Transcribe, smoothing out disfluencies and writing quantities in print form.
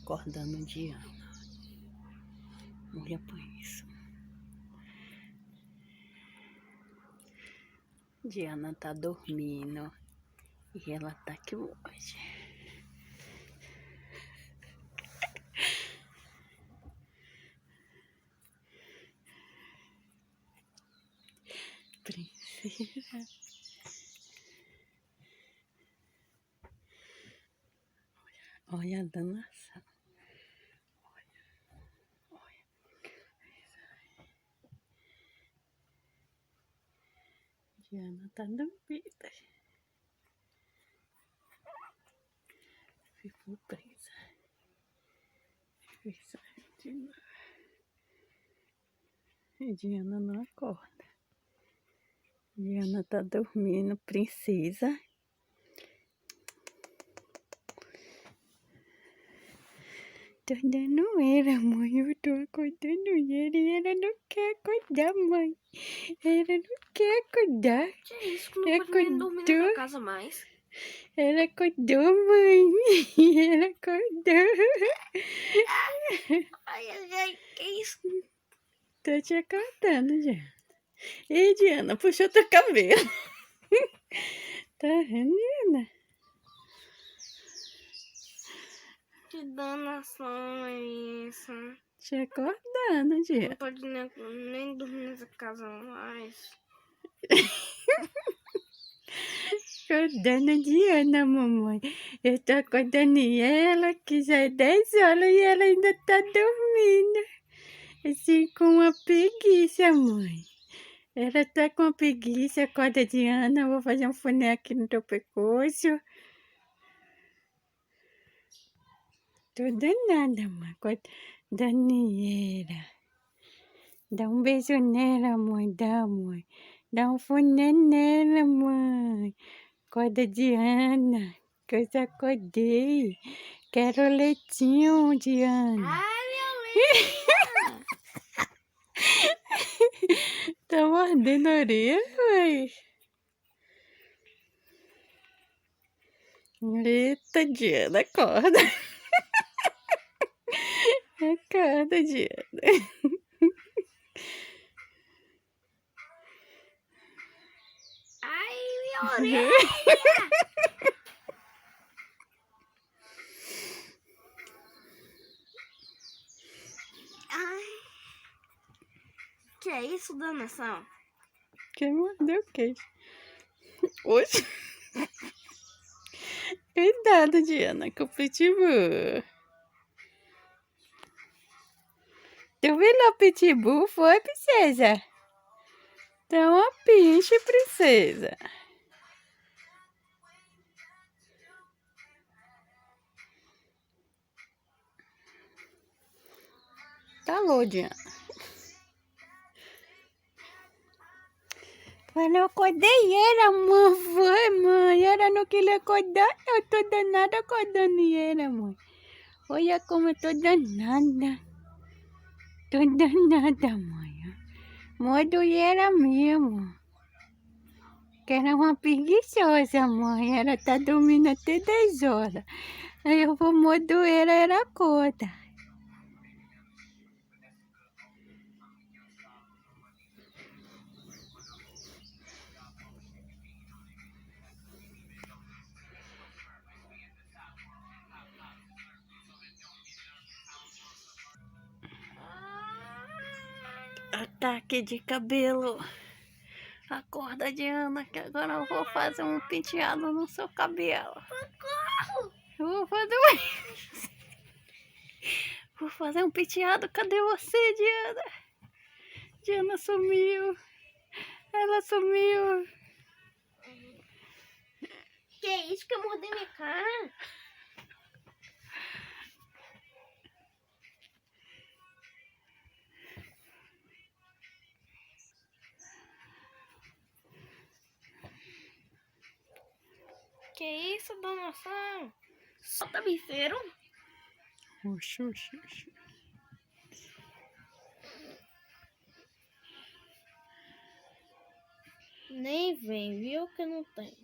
acordando Diana. Olha por isso. Diana tá dormindo e ela tá aqui hoje. Princesa. Olha a danação. Olha. Diana tá dormida. Ficou presa. Diana não acorda. Diana tá dormindo, princesa. Tô dando ela, mãe. Eu tô acordando ela e ela não quer acordar, mãe. Ela não quer acordar. Que é isso? Que não pode nem dormir na minha casa mais. Ela acordou, mãe. Ela acordou. Ai, que isso? Tô te acordando, Diana. Ei, Diana, puxou teu cabelo. Tá vendo, Diana? Que danação é isso? Te acordando, Não Diana. pode nem dormir nessa casa mais. Acordando a Diana, mamãe. Eu tô acordando ela, que já é 10 horas e ela ainda tá dormindo. Assim, com uma preguiça, mãe. Ela tá com preguiça. Acorda, Diana. Eu vou fazer um funé aqui no teu pescoço. Tô danada, mãe. Acorda, Daniela. Dá um beijo nela, mãe. Dá, mãe. Dá um funé nela, mãe. Acorda, Diana. Que eu já acordei. Quero leitinho, Diana. Ai, meu leite! Tá mordendo a orelha, mãe. Eita, Diana, acorda. Acorda, Diana. Ai, minha orelha! Ai. Que é isso, danação? Quem mordeu o queijo? Hoje? Cuidado, Diana, com o pitbull. Tu viu o pitbull? Foi, princesa? Tá uma pinche, princesa. Tá louco, Diana. Quando eu acordei ela, mãe, foi, mãe. Ela não queria acordar, eu tô danada acordando ela, mãe. Olha como eu tô danada. Tô danada, mãe. Modo ela mesmo. Que era uma preguiçosa, mãe. Ela tá dormindo até 10 horas. Aí eu vou modo ela acorda. Ataque de cabelo. Acorda, Diana, que agora eu vou fazer um penteado no seu cabelo. Eu vou fazer Vou fazer um penteado. Cadê você, Diana? Diana sumiu. Ela sumiu. Que é isso que eu mordei minha cara? Que isso, danação? Solta biceiro. Oxi, oxi, oxi. Nem vem, viu que não tem.